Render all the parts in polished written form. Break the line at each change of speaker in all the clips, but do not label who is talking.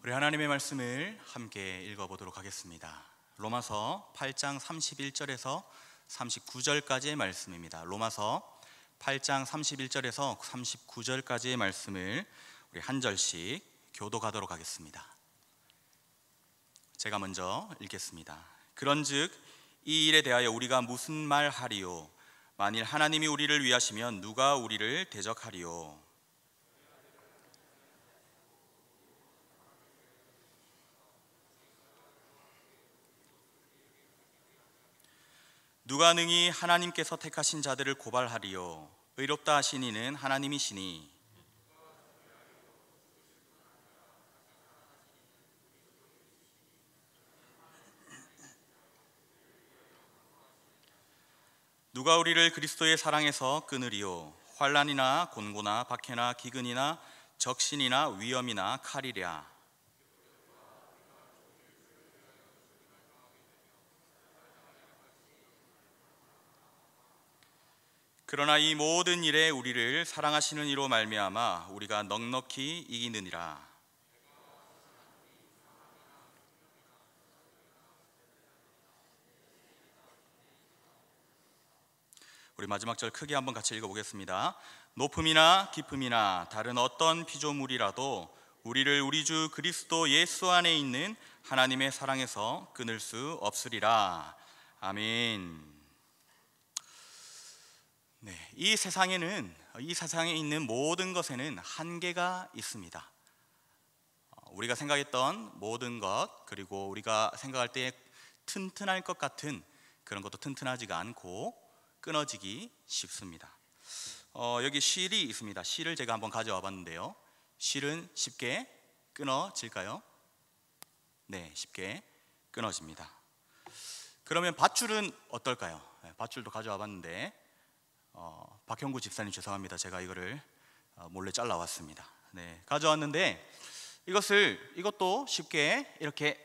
우리 하나님의 말씀을 함께 읽어보도록 하겠습니다. 로마서 8장 31절에서 39절까지의 말씀입니다. 로마서 8장 31절에서 39절까지의 말씀을 우리 한 절씩 교독하도록 하겠습니다. 제가 먼저 읽겠습니다. 그런즉 이 일에 대하여 우리가 무슨 말 하리요? 만일 하나님이 우리를 위하시면 누가 우리를 대적하리요? 누가 능히 하나님께서 택하신 자들을 고발하리요? 의롭다 하신 이는 하나님이시니 누가 우리를 그리스도의 사랑에서 끊으리요? 환난이나 곤고나 박해나 기근이나 적신이나 위험이나 칼이랴. 그러나 이 모든 일에 우리를 사랑하시는 이로 말미암아 우리가 넉넉히 이기느니라. 우리 마지막 절 크게 한번 같이 읽어보겠습니다. 높음이나 깊음이나 다른 어떤 피조물이라도 우리를 우리 주 그리스도 예수 안에 있는 하나님의 사랑에서 끊을 수 없으리라. 아멘. 네, 이 세상에 있는 모든 것에는 한계가 있습니다. 우리가 생각했던 모든 것, 그리고 우리가 생각할 때 튼튼할 것 같은 그런 것도 튼튼하지가 않고 끊어지기 쉽습니다. 여기 실이 있습니다. 실을 제가 한번 가져와 봤는데요. 실은 쉽게 끊어질까요? 네, 쉽게 끊어집니다. 그러면 밧줄은 어떨까요? 밧줄도 가져와 봤는데 박형구 집사님 죄송합니다. 제가 이거를 몰래 잘라왔습니다. 네, 가져왔는데 이것도 쉽게 이렇게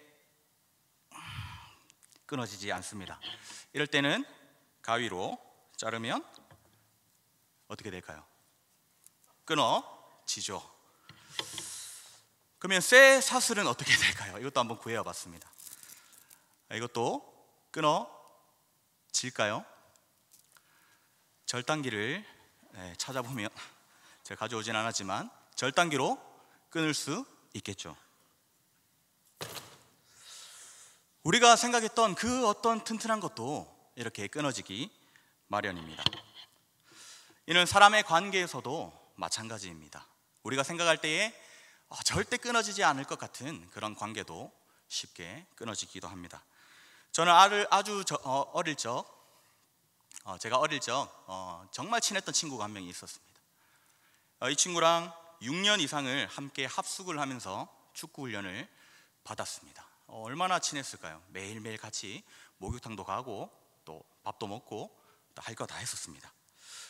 끊어지지 않습니다. 이럴 때는 가위로 자르면 어떻게 될까요? 끊어지죠. 그러면 쇠 사슬은 어떻게 될까요? 이것도 한번 구해와 봤습니다. 이것도 끊어질까요? 절단기를 찾아보면 제가 가져오진 않았지만 절단기로 끊을 수 있겠죠. 우리가 생각했던 그 어떤 튼튼한 것도 이렇게 끊어지기 마련입니다. 이는 사람의 관계에서도 마찬가지입니다. 우리가 생각할 때에 절대 끊어지지 않을 것 같은 그런 관계도 쉽게 끊어지기도 합니다. 저는 제가 어릴 적 정말 친했던 친구가 한 명이 있었습니다. 이 친구랑 6년 이상을 함께 합숙을 하면서 축구 훈련을 받았습니다. 얼마나 친했을까요? 매일매일 같이 목욕탕도 가고 또 밥도 먹고 할 거 다 했었습니다.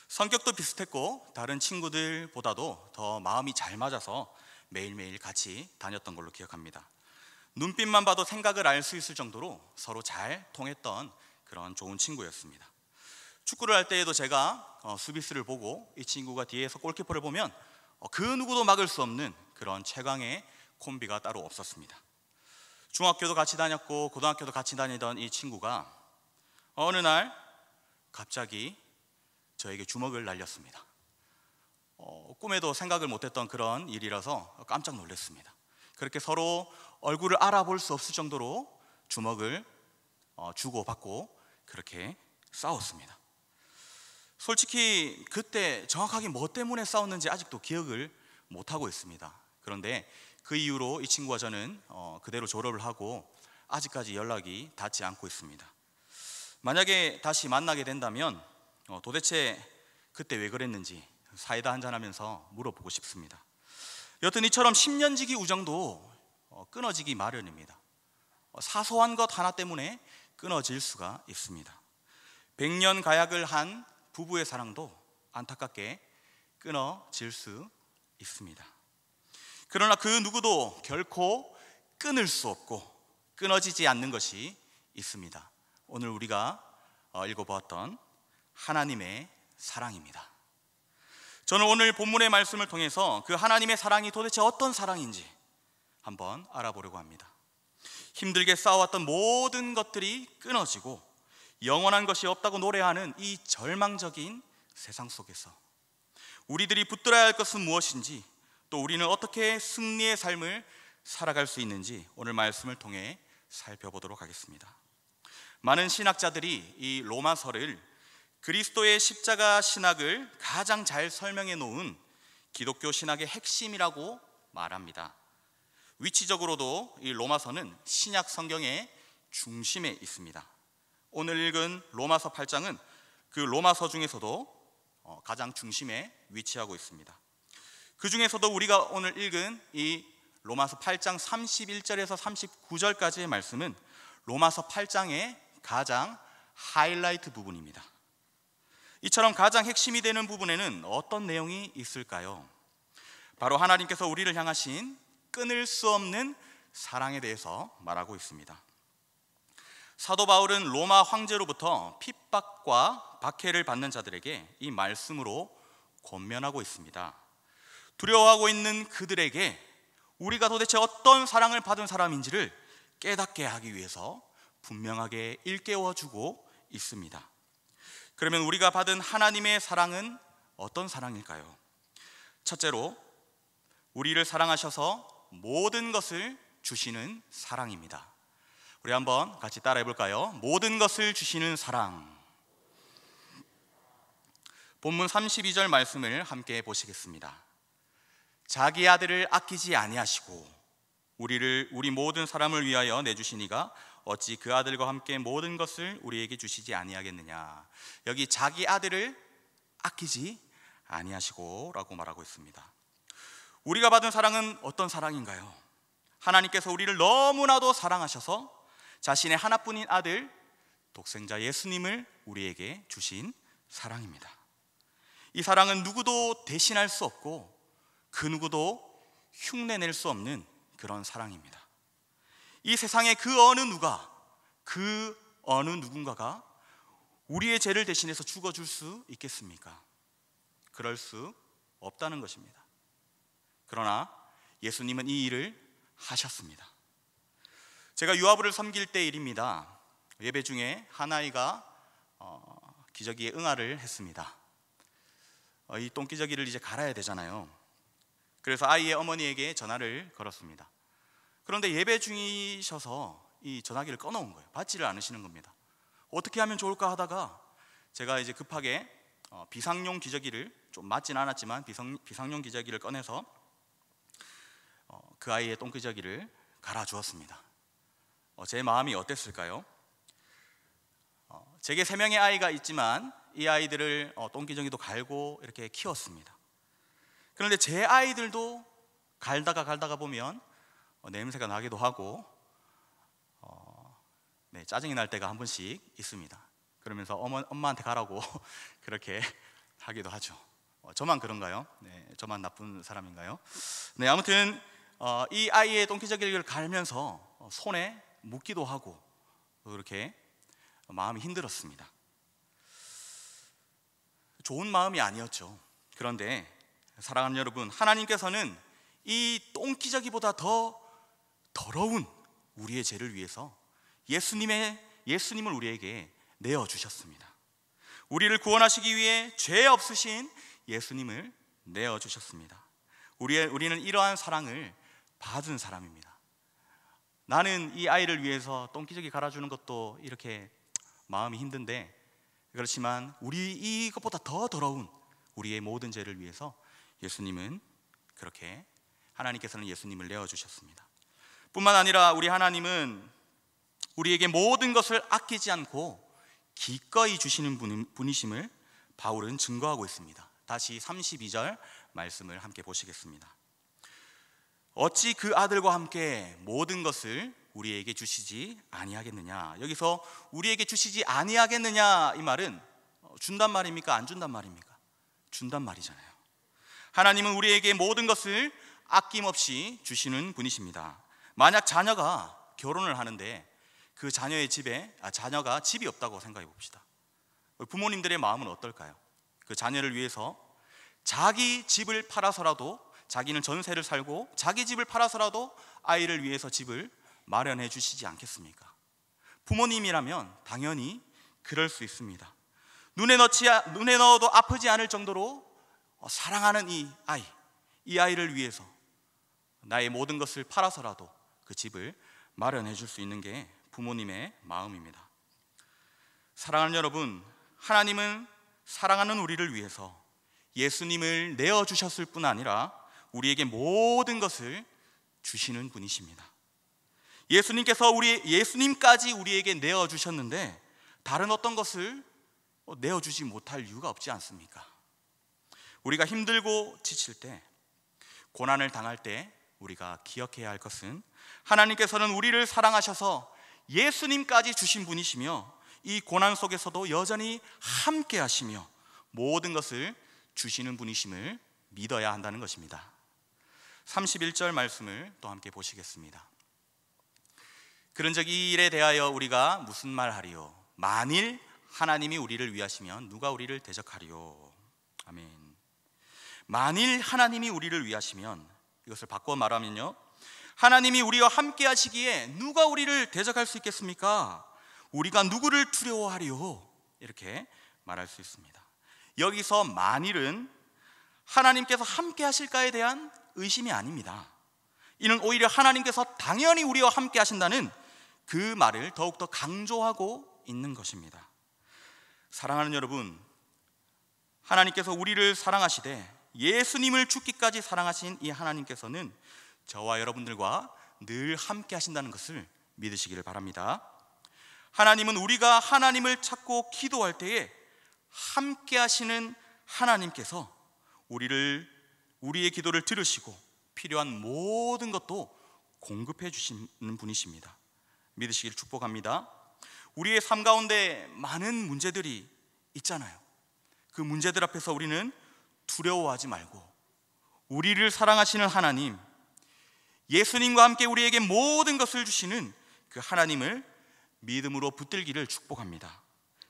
성격도 비슷했고 다른 친구들보다도 더 마음이 잘 맞아서 매일매일 같이 다녔던 걸로 기억합니다. 눈빛만 봐도 생각을 알 수 있을 정도로 서로 잘 통했던 그런 좋은 친구였습니다. 축구를 할 때에도 제가 수비수를 보고 이 친구가 뒤에서 골키퍼를 보면 그 누구도 막을 수 없는 그런 최강의 콤비가 따로 없었습니다. 중학교도 같이 다녔고 고등학교도 같이 다니던 이 친구가 어느 날 갑자기 저에게 주먹을 날렸습니다. 꿈에도 생각을 못했던 그런 일이라서 깜짝 놀랐습니다. 그렇게 서로 얼굴을 알아볼 수 없을 정도로 주먹을 주고받고 그렇게 싸웠습니다. 솔직히 그때 정확하게 뭐 때문에 싸웠는지 아직도 기억을 못하고 있습니다. 그런데 그 이후로 이 친구와 저는 그대로 졸업을 하고 아직까지 연락이 닿지 않고 있습니다. 만약에 다시 만나게 된다면 도대체 그때 왜 그랬는지 사이다 한잔하면서 물어보고 싶습니다. 여튼 이처럼 10년지기 우정도 끊어지기 마련입니다. 사소한 것 하나 때문에 끊어질 수가 있습니다. 100년 가약을 한 부부의 사랑도 안타깝게 끊어질 수 있습니다. 그러나 그 누구도 결코 끊을 수 없고 끊어지지 않는 것이 있습니다. 오늘 우리가 읽어보았던 하나님의 사랑입니다. 저는 오늘 본문의 말씀을 통해서 그 하나님의 사랑이 도대체 어떤 사랑인지 한번 알아보려고 합니다. 힘들게 쌓아왔던 모든 것들이 끊어지고 영원한 것이 없다고 노래하는 이 절망적인 세상 속에서 우리들이 붙들어야 할 것은 무엇인지, 또 우리는 어떻게 승리의 삶을 살아갈 수 있는지 오늘 말씀을 통해 살펴보도록 하겠습니다. 많은 신학자들이 이 로마서를 그리스도의 십자가 신학을 가장 잘 설명해 놓은 기독교 신학의 핵심이라고 말합니다. 위치적으로도 이 로마서는 신약 성경의 중심에 있습니다. 오늘 읽은 로마서 8장은 그 로마서 중에서도 가장 중심에 위치하고 있습니다. 그 중에서도 우리가 오늘 읽은 이 로마서 8장 31절에서 39절까지의 말씀은 로마서 8장의 가장 하이라이트 부분입니다. 이처럼 가장 핵심이 되는 부분에는 어떤 내용이 있을까요? 바로 하나님께서 우리를 향하신 끊을 수 없는 사랑에 대해서 말하고 있습니다. 사도 바울은 로마 황제로부터 핍박과 박해를 받는 자들에게 이 말씀으로 권면하고 있습니다. 두려워하고 있는 그들에게 우리가 도대체 어떤 사랑을 받은 사람인지를 깨닫게 하기 위해서 분명하게 일깨워주고 있습니다. 그러면 우리가 받은 하나님의 사랑은 어떤 사랑일까요? 첫째로, 우리를 사랑하셔서 모든 것을 주시는 사랑입니다. 우리 한번 같이 따라해 볼까요? 모든 것을 주시는 사랑. 본문 32절 말씀을 함께 보시겠습니다. 자기 아들을 아끼지 아니하시고 우리 모든 사람을 위하여 내주시니가 어찌 그 아들과 함께 모든 것을 우리에게 주시지 아니하겠느냐. 여기 자기 아들을 아끼지 아니하시고 라고 말하고 있습니다. 우리가 받은 사랑은 어떤 사랑인가요? 하나님께서 우리를 너무나도 사랑하셔서 자신의 하나뿐인 아들 독생자 예수님을 우리에게 주신 사랑입니다. 이 사랑은 누구도 대신할 수 없고 그 누구도 흉내낼 수 없는 그런 사랑입니다. 이 세상에 그 어느 누군가가 우리의 죄를 대신해서 죽어줄 수 있겠습니까? 그럴 수 없다는 것입니다. 그러나 예수님은 이 일을 하셨습니다. 제가 유아부를 섬길 때 일입니다. 예배 중에 한 아이가 기저귀에 응아를 했습니다. 이 똥기저귀를 이제 갈아야 되잖아요. 그래서 아이의 어머니에게 전화를 걸었습니다. 그런데 예배 중이셔서 이 전화기를 꺼놓은 거예요. 받지를 않으시는 겁니다. 어떻게 하면 좋을까 하다가 제가 이제 급하게 비상용 기저귀를, 좀 맞진 않았지만 비상용 기저귀를 꺼내서 그 아이의 똥기저귀를 갈아주었습니다. 제 마음이 어땠을까요? 제게 3명의 아이가 있지만 이 아이들을 똥기저귀도 갈고 이렇게 키웠습니다. 그런데 제 아이들도 갈다가 보면 냄새가 나기도 하고 짜증이 날 때가 한 번씩 있습니다. 그러면서 엄마한테 가라고 그렇게 하기도 하죠. 저만 그런가요? 저만 나쁜 사람인가요? 아무튼 이 아이의 똥기저귀를 갈면서 손에 묻기도 하고 그렇게 마음이 힘들었습니다. 좋은 마음이 아니었죠. 그런데 사랑하는 여러분, 하나님께서는 이 똥기저귀보다 더 더러운 우리의 죄를 위해서 예수님을 우리에게 내어주셨습니다. 우리를 구원하시기 위해 죄 없으신 예수님을 내어주셨습니다. 우리는 이러한 사랑을 받은 사람입니다. 나는 이 아이를 위해서 똥기저귀 갈아주는 것도 이렇게 마음이 힘든데, 그렇지만 이것보다 더 더러운 우리의 모든 죄를 위해서 하나님께서는 예수님을 내어주셨습니다. 뿐만 아니라 우리 하나님은 우리에게 모든 것을 아끼지 않고 기꺼이 주시는 분이심을 바울은 증거하고 있습니다. 다시 32절 말씀을 함께 보시겠습니다. 어찌 그 아들과 함께 모든 것을 우리에게 주시지 아니하겠느냐. 여기서 우리에게 주시지 아니하겠느냐, 이 말은 준단 말입니까? 안 준단 말입니까? 준단 말이잖아요. 하나님은 우리에게 모든 것을 아낌없이 주시는 분이십니다. 만약 자녀가 결혼을 하는데 그 자녀가 집이 없다고 생각해 봅시다. 부모님들의 마음은 어떨까요? 그 자녀를 위해서 자기 집을 팔아서라도 자기는 전세를 살고 자기 집을 팔아서라도 아이를 위해서 집을 마련해 주시지 않겠습니까? 부모님이라면 당연히 그럴 수 있습니다. 눈에 넣어도 아프지 않을 정도로 사랑하는 이 아이를 위해서 나의 모든 것을 팔아서라도 그 집을 마련해 줄 수 있는 게 부모님의 마음입니다. 사랑하는 여러분, 하나님은 사랑하는 우리를 위해서 예수님을 내어주셨을 뿐 아니라 우리에게 모든 것을 주시는 분이십니다. 예수님까지 우리에게 내어주셨는데 다른 어떤 것을 내어주지 못할 이유가 없지 않습니까? 우리가 힘들고 지칠 때, 고난을 당할 때 우리가 기억해야 할 것은 하나님께서는 우리를 사랑하셔서 예수님까지 주신 분이시며 이 고난 속에서도 여전히 함께 하시며 모든 것을 주시는 분이심을 믿어야 한다는 것입니다. 31절 말씀을 또 함께 보시겠습니다. 그런즉 이 일에 대하여 우리가 무슨 말하리요? 만일 하나님이 우리를 위하시면 누가 우리를 대적하리요? 아멘. 만일 하나님이 우리를 위하시면, 이것을 바꿔 말하면요, 하나님이 우리와 함께 하시기에 누가 우리를 대적할 수 있겠습니까? 우리가 누구를 두려워하리요? 이렇게 말할 수 있습니다. 여기서 만일은 하나님께서 함께 하실까에 대한 의심이 아닙니다. 이는 오히려 하나님께서 당연히 우리와 함께 하신다는 그 말을 더욱더 강조하고 있는 것입니다. 사랑하는 여러분, 하나님께서 우리를 사랑하시되 예수님을 죽기까지 사랑하신 이 하나님께서는 저와 여러분들과 늘 함께 하신다는 것을 믿으시기를 바랍니다. 하나님은 우리가 하나님을 찾고 기도할 때에 함께 하시는 하나님께서 우리의 기도를 들으시고 필요한 모든 것도 공급해 주시는 분이십니다. 믿으시기를 축복합니다. 우리의 삶 가운데 많은 문제들이 있잖아요. 그 문제들 앞에서 우리는 두려워하지 말고 우리를 사랑하시는 하나님, 예수님과 함께 우리에게 모든 것을 주시는 그 하나님을 믿음으로 붙들기를 축복합니다.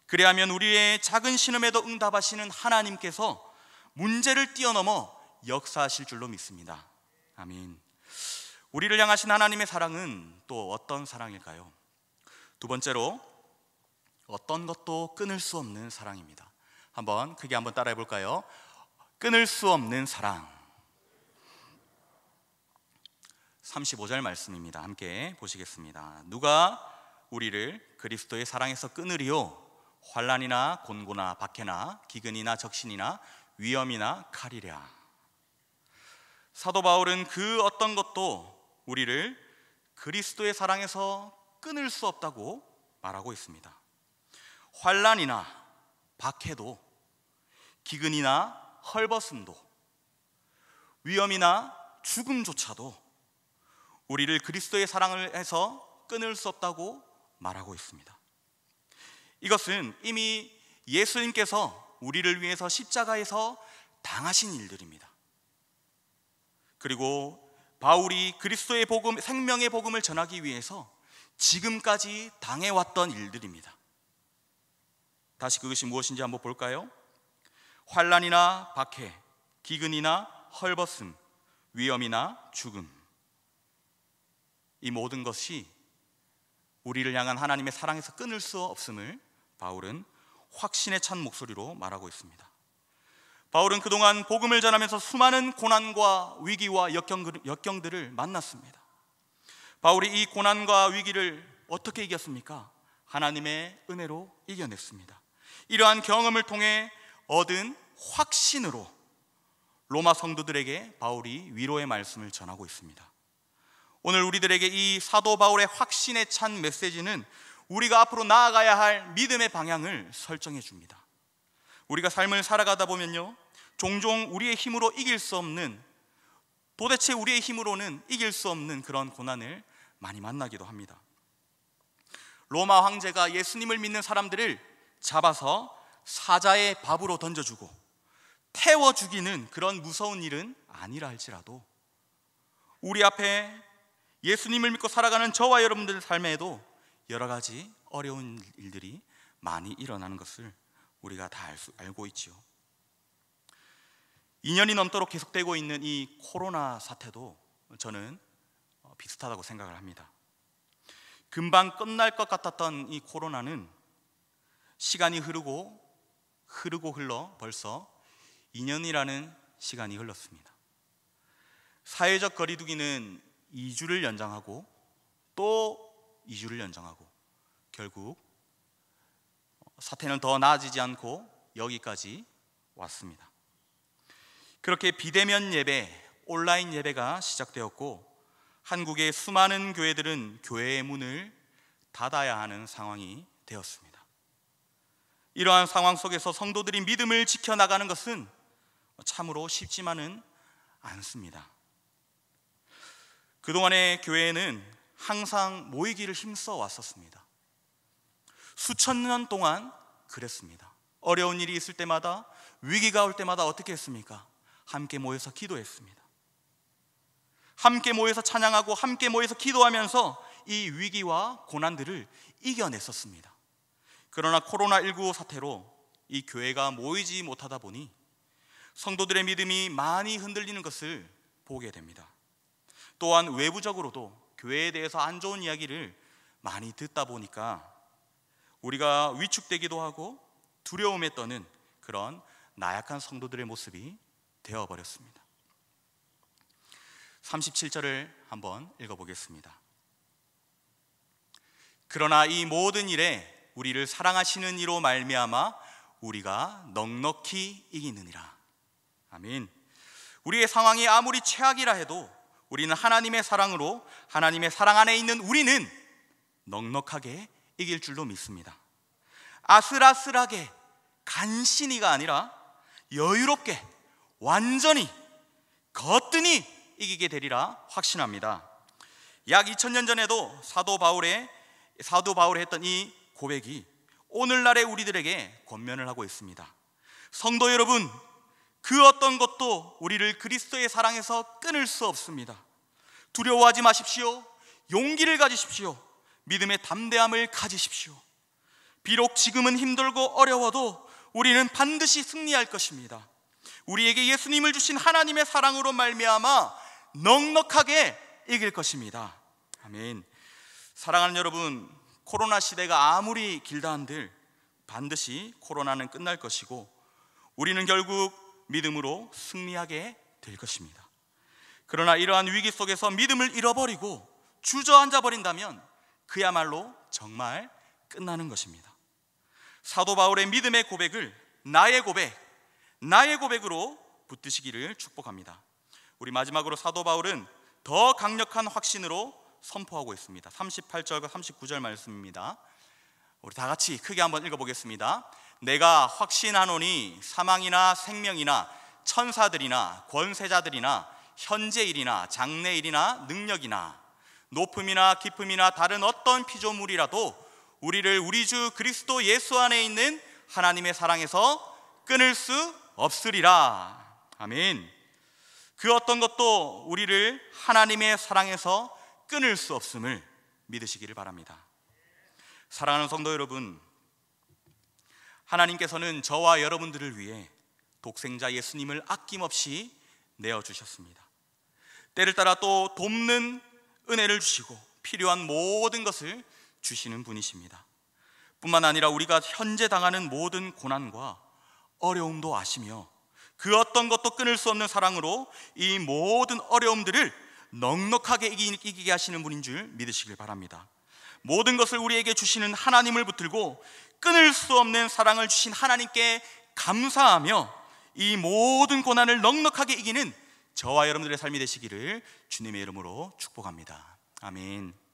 그래야면 우리의 작은 신음에도 응답하시는 하나님께서 문제를 뛰어넘어 역사하실 줄로 믿습니다. 아멘. 우리를 향하신 하나님의 사랑은 또 어떤 사랑일까요? 두 번째로, 어떤 것도 끊을 수 없는 사랑입니다. 크게 한번 따라해 볼까요? 끊을 수 없는 사랑. 35절 말씀입니다. 함께 보시겠습니다. 누가 우리를 그리스도의 사랑에서 끊으리요? 환난이나 곤고나 박해나 기근이나 적신이나 위험이나 칼이랴. 사도 바울은 그 어떤 것도 우리를 그리스도의 사랑에서 끊을 수 없다고 말하고 있습니다. 환난이나 박해도, 기근이나 헐벗음도, 위험이나 죽음조차도 우리를 그리스도의 사랑을 해서 끊을 수 없다고 말하고 있습니다. 이것은 이미 예수님께서 우리를 위해서 십자가에서 당하신 일들입니다. 그리고 바울이 그리스도의 복음, 생명의 복음을 전하기 위해서 지금까지 당해왔던 일들입니다. 다시 그것이 무엇인지 한번 볼까요? 환난이나 박해, 기근이나 헐벗음, 위험이나 죽음, 이 모든 것이 우리를 향한 하나님의 사랑에서 끊을 수 없음을 바울은 확신에 찬 목소리로 말하고 있습니다. 바울은 그동안 복음을 전하면서 수많은 고난과 위기와 역경들을 만났습니다. 바울이 이 고난과 위기를 어떻게 이겼습니까? 하나님의 은혜로 이겨냈습니다. 이러한 경험을 통해 얻은 확신으로 로마 성도들에게 바울이 위로의 말씀을 전하고 있습니다. 오늘 우리들에게 이 사도 바울의 확신에 찬 메시지는 우리가 앞으로 나아가야 할 믿음의 방향을 설정해 줍니다. 우리가 삶을 살아가다 보면요, 종종 우리의 힘으로 이길 수 없는, 도대체 우리의 힘으로는 이길 수 없는 그런 고난을 많이 만나기도 합니다. 로마 황제가 예수님을 믿는 사람들을 잡아서 사자의 밥으로 던져주고 태워 죽이는 그런 무서운 일은 아니라 할지라도 우리 앞에 예수님을 믿고 살아가는 저와 여러분들의 삶에도 여러 가지 어려운 일들이 많이 일어나는 것을 우리가 다 알고 있지요. 2년이 넘도록 계속되고 있는 이 코로나 사태도 저는 비슷하다고 생각을 합니다. 금방 끝날 것 같았던 이 코로나는 시간이 흐르고 흘러 벌써 2년이라는 시간이 흘렀습니다. 사회적 거리두기는 2주를 연장하고 또 2주를 연장하고 결국 사태는 더 나아지지 않고 여기까지 왔습니다. 그렇게 비대면 예배, 온라인 예배가 시작되었고 한국의 수많은 교회들은 교회의 문을 닫아야 하는 상황이 되었습니다. 이러한 상황 속에서 성도들이 믿음을 지켜나가는 것은 참으로 쉽지만은 않습니다. 그동안의 교회에는 항상 모이기를 힘써 왔었습니다. 수천 년 동안 그랬습니다. 어려운 일이 있을 때마다, 위기가 올 때마다 어떻게 했습니까? 함께 모여서 기도했습니다. 함께 모여서 찬양하고 함께 모여서 기도하면서 이 위기와 고난들을 이겨냈었습니다. 그러나 코로나19 사태로 이 교회가 모이지 못하다 보니 성도들의 믿음이 많이 흔들리는 것을 보게 됩니다. 또한 외부적으로도 교회에 대해서 안 좋은 이야기를 많이 듣다 보니까 우리가 위축되기도 하고 두려움에 떠는 그런 나약한 성도들의 모습이 되어버렸습니다. 37절을 한번 읽어보겠습니다. 그러나 이 모든 일에 우리를 사랑하시는 이로 말미암아 우리가 넉넉히 이기느니라. 아멘. 우리의 상황이 아무리 최악이라 해도 우리는 하나님의 사랑으로, 하나님의 사랑 안에 있는 우리는 넉넉하게 이길 줄로 믿습니다. 아슬아슬하게 간신히가 아니라 여유롭게 완전히 거뜬히 이기게 되리라 확신합니다. 약 2000년 전에도 사도 바울이 했던 이 고백이 오늘날의 우리들에게 권면을 하고 있습니다. 성도 여러분, 그 어떤 것도 우리를 그리스도의 사랑에서 끊을 수 없습니다. 두려워하지 마십시오. 용기를 가지십시오. 믿음의 담대함을 가지십시오. 비록 지금은 힘들고 어려워도 우리는 반드시 승리할 것입니다. 우리에게 예수님을 주신 하나님의 사랑으로 말미암아 넉넉하게 이길 것입니다. 아멘. 사랑하는 여러분, 코로나 시대가 아무리 길다 한들 반드시 코로나는 끝날 것이고 우리는 결국 믿음으로 승리하게 될 것입니다. 그러나 이러한 위기 속에서 믿음을 잃어버리고 주저앉아 버린다면 그야말로 정말 끝나는 것입니다. 사도 바울의 믿음의 고백을 나의 고백으로 붙드시기를 축복합니다. 우리 마지막으로 사도 바울은 더 강력한 확신으로 선포하고 있습니다. 38절과 39절 말씀입니다. 우리 다 같이 크게 한번 읽어보겠습니다. 내가 확신하노니 사망이나 생명이나 천사들이나 권세자들이나 현재일이나 장래일이나 능력이나 높음이나 깊음이나 다른 어떤 피조물이라도 우리를 우리 주 그리스도 예수 안에 있는 하나님의 사랑에서 끊을 수 없으리라. 아멘. 그 어떤 것도 우리를 하나님의 사랑에서 끊을 수 없음을 믿으시기를 바랍니다. 사랑하는 성도 여러분, 하나님께서는 저와 여러분들을 위해 독생자 예수님을 아낌없이 내어주셨습니다. 때를 따라 또 돕는 은혜를 주시고 필요한 모든 것을 주시는 분이십니다. 뿐만 아니라 우리가 현재 당하는 모든 고난과 어려움도 아시며 그 어떤 것도 끊을 수 없는 사랑으로 이 모든 어려움들을 넉넉하게 이기게 하시는 분인 줄 믿으시길 바랍니다. 모든 것을 우리에게 주시는 하나님을 붙들고 끊을 수 없는 사랑을 주신 하나님께 감사하며 이 모든 고난을 넉넉하게 이기는 저와 여러분들의 삶이 되시기를 주님의 이름으로 축복합니다. 아멘.